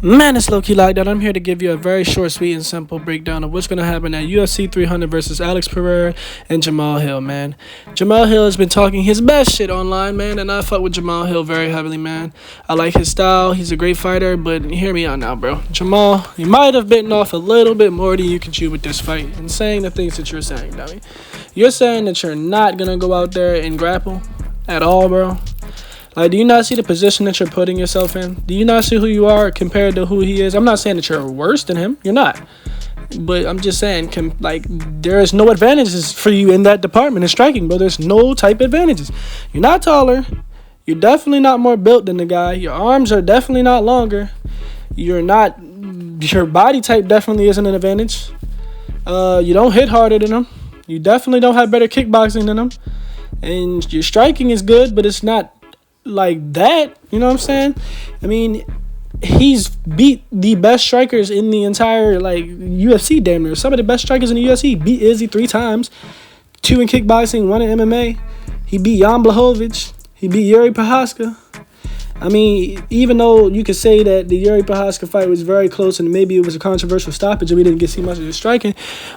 Man, it's low-key lockdown. I'm here to give you a very short, sweet, and simple breakdown of what's going to happen at UFC 300 versus Alex Pereira and Jamahal Hill, man. Jamahal Hill has been talking his best shit online, man, and I fuck with Jamahal Hill very heavily, man. I like his style. He's a great fighter, but hear me out now, bro. Jamal, you might have bitten off a little bit more than you can chew with this fight and saying the things that you're saying, dummy. You're saying that you're not going to go out there and grapple at all, bro. Like, do you not see the position that you're putting yourself in? Do you not see who you are compared to who he is? I'm not saying that you're worse than him. You're not. But I'm just saying, there is no advantages for you in that department in striking, bro. There's no type advantages. You're not taller. You're definitely not more built than the guy. Your arms are definitely not longer. Your body type definitely isn't an advantage. You don't hit harder than him. You definitely don't have better kickboxing than him. And your striking is good, but it's not like that, you know what I'm saying? I mean, he's beat the best strikers in the entire UFC, damn near. Some of the best strikers in the UFC. Beat Izzy 3 times, 2 in kickboxing, 1 in MMA. He beat Jan Blachowicz. He beat Yuri Prochazka. I mean, even though you could say that the Yuri Prochazka fight was very close and maybe it was a controversial stoppage and we didn't get to see much of his striking,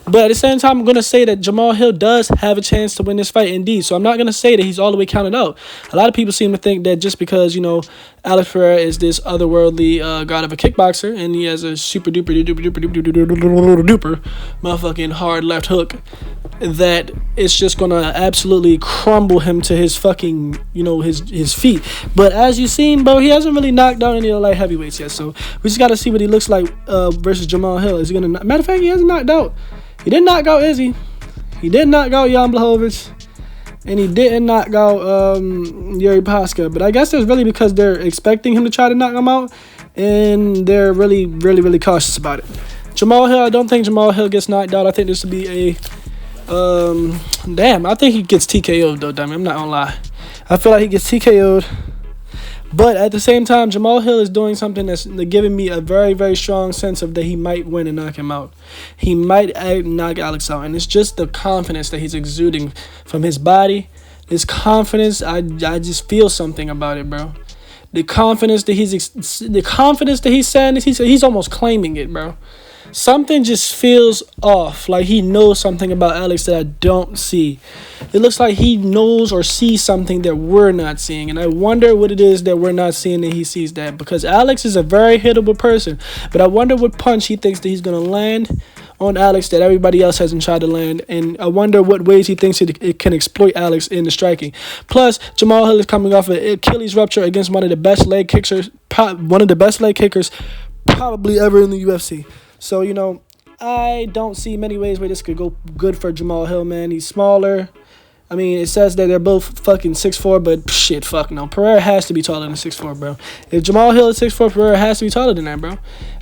but at the same time, I'm going to say that Jamahal Hill does have a chance to win this fight indeed. So I'm not going to say that he's all the way counted out. A lot of people seem to think that just because, Alex Pereira is this otherworldly god of a kickboxer and he has a super duper motherfucking hard left hook, that it's just gonna absolutely crumble him to his fucking, his feet. But as you've seen, bro, he hasn't really knocked out any of the light heavyweights yet. So we just gotta see what he looks like versus Jamahal Hill. Is he gonna? Matter of fact, he hasn't knocked out. He didn't knock out Izzy. He did knock out Jan Blachowicz. And he didn't knock out Yuri Prochazka. But I guess that's really because they're expecting him to try to knock him out. And they're really, really, really cautious about it. Jamahal Hill, I don't think Jamahal Hill gets knocked out. I think this would be a... I think he gets TKO'd, though, damn it. I'm not gonna lie. I feel like he gets TKO'd. But at the same time, Jamahal Hill is doing something that's giving me a very, very strong sense of that he might win and knock him out. He might knock Alex out. And it's just the confidence that he's exuding from his body. This confidence, I just feel something about it, bro. The confidence that he's saying, he's almost claiming it, bro. Something just feels off, like he knows something about Alex that I don't see. It looks like he knows or sees something that we're not seeing, and I wonder what it is that we're not seeing that he sees that, because Alex is a very hittable person, but I wonder what punch he thinks that he's going to land on Alex that everybody else hasn't tried to land, and I wonder what ways he thinks it can exploit Alex in the striking. Plus, Jamahal Hill is coming off an Achilles rupture against one of the best leg kickers probably ever in the UFC. So, I don't see many ways where this could go good for Jamahal Hill, man. He's smaller. I mean, it says that they're both fucking 6'4", but shit, fuck no. Pereira has to be taller than 6'4", bro. If Jamahal Hill is 6'4", Pereira has to be taller than that, bro.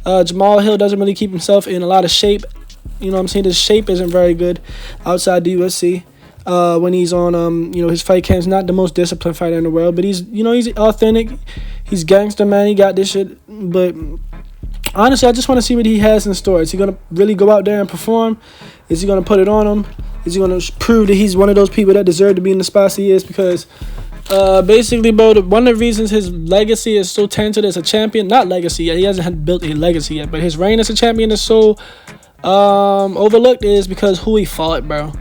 Jamahal Hill doesn't really keep himself in a lot of shape. You know what I'm saying? His shape isn't very good outside the UFC. When he's on, his fight camp's not the most disciplined fighter in the world, but he's authentic. He's gangster, man. He got this shit, but... honestly, I just want to see what he has in store. Is he going to really go out there and perform? Is he going to put it on him? Is he going to prove that he's one of those people that deserve to be in the spots he is? Because basically, bro, one of the reasons his legacy is so tainted as a champion, not legacy yet, he hasn't built a legacy yet, but his reign as a champion is so overlooked is because who he fought, bro.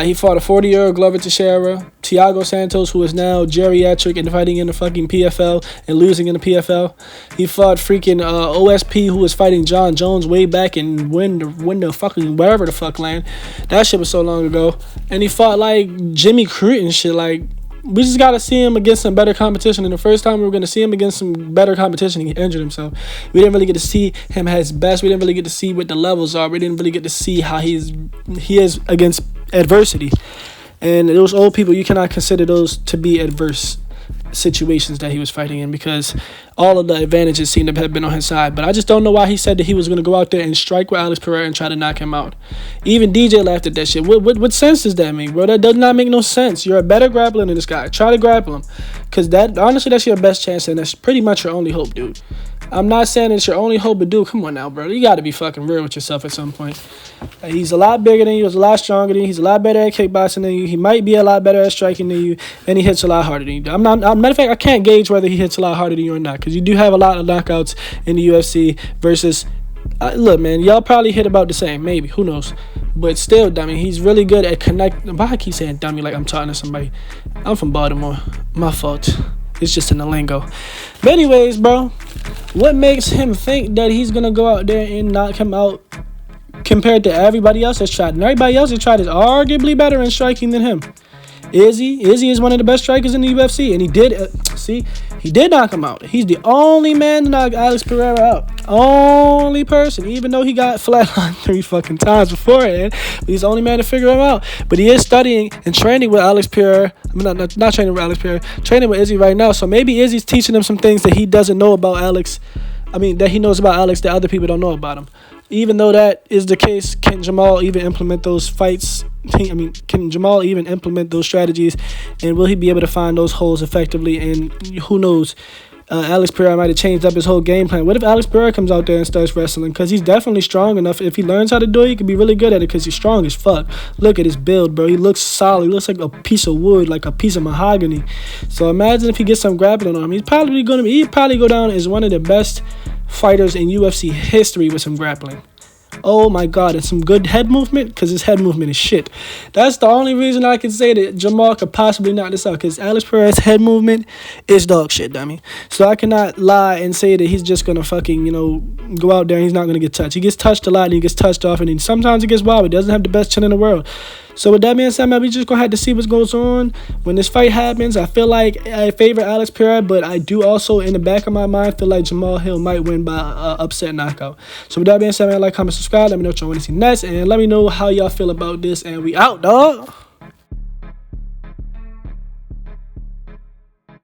He fought a 40-year-old Glover Teixeira, Thiago Santos, who is now geriatric and fighting in the fucking PFL and losing in the PFL. He fought freaking OSP, who was fighting John Jones way back in when the fucking wherever the fuck land. That shit was so long ago. And he fought Jimmy Crute and shit. We just got to see him against some better competition. And the first time we were going to see him against some better competition, he injured himself. We didn't really get to see him at his best. We didn't really get to see what the levels are. We didn't really get to see how he is against adversity. And those old people, you cannot consider those to be adverse situations that he was fighting in, because all of the advantages seem to have been on his side. But I just don't know why he said that he was going to go out there and strike with Alex Pereira and try to knock him out. Even DJ laughed at that shit. What sense does that make, bro? That does not make no sense. You're a better grappler than this guy. Try to grapple him, because honestly, that's your best chance, and that's pretty much your only hope, dude. I'm not saying it's your only hope, but dude, come on now, bro. You got to be fucking real with yourself at some point. He's a lot bigger than you. He's a lot stronger than you. He's a lot better at kickboxing than you. He might be a lot better at striking than you, and he hits a lot harder than you. Matter of fact, I can't gauge whether he hits a lot harder than you or not, because you do have a lot of knockouts in the UFC versus. Look, man, y'all probably hit about the same, maybe. Who knows? But still, dummy, he's really good at connecting. Why I keep saying dummy like I'm talking to somebody? I'm from Baltimore. My fault. It's just in the lingo. But anyways, bro, what makes him think that he's gonna go out there and knock him out compared to everybody else that's tried? And everybody else that's tried is arguably better in striking than him. Izzy is one of the best strikers in the UFC, and he did he did knock him out. He's the only man to knock Alex Pereira out. Only person, even though he got flatlined 3 fucking times beforehand. But he's the only man to figure him out. But he is studying and training with Alex Pereira. I mean, not training with Alex Pereira, training with Izzy right now. So maybe Izzy's teaching him some things that he doesn't know about Alex. I mean, that he knows about Alex that other people don't know about him. Even though that is the case, can Jamal even implement those fights? I mean, can Jamal even implement those strategies? And will he be able to find those holes effectively? And who knows? Alex Pereira might have changed up his whole game plan. What if Alex Pereira comes out there and starts wrestling? Because he's definitely strong enough. If he learns how to do it, he could be really good at it because he's strong as fuck. Look at his build, bro. He looks solid. He looks like a piece of wood, like a piece of mahogany. So imagine if he gets some grappling on him. He'd probably go down as one of the best fighters in UFC history with some grappling. Oh my god, and some good head movement, because his head movement is shit. That's the only reason I can say that Jamal could possibly knock this out, because Alex Pereira's head movement is dog shit, dummy. So I cannot lie and say that he's just gonna fucking, go out there and he's not gonna get touched. He gets touched a lot and he gets touched off, and then sometimes he gets wild. He doesn't have the best chin in the world. So with that being said, man, we just gonna have to see what goes on when this fight happens. I feel like I favor Alex Pereira, but I do also, in the back of my mind, feel like Jamahal Hill might win by upset knockout. So with that being said, man, like, comment, subscribe. Let me know what y'all want to see next, and let me know how y'all feel about this. And we out, dog.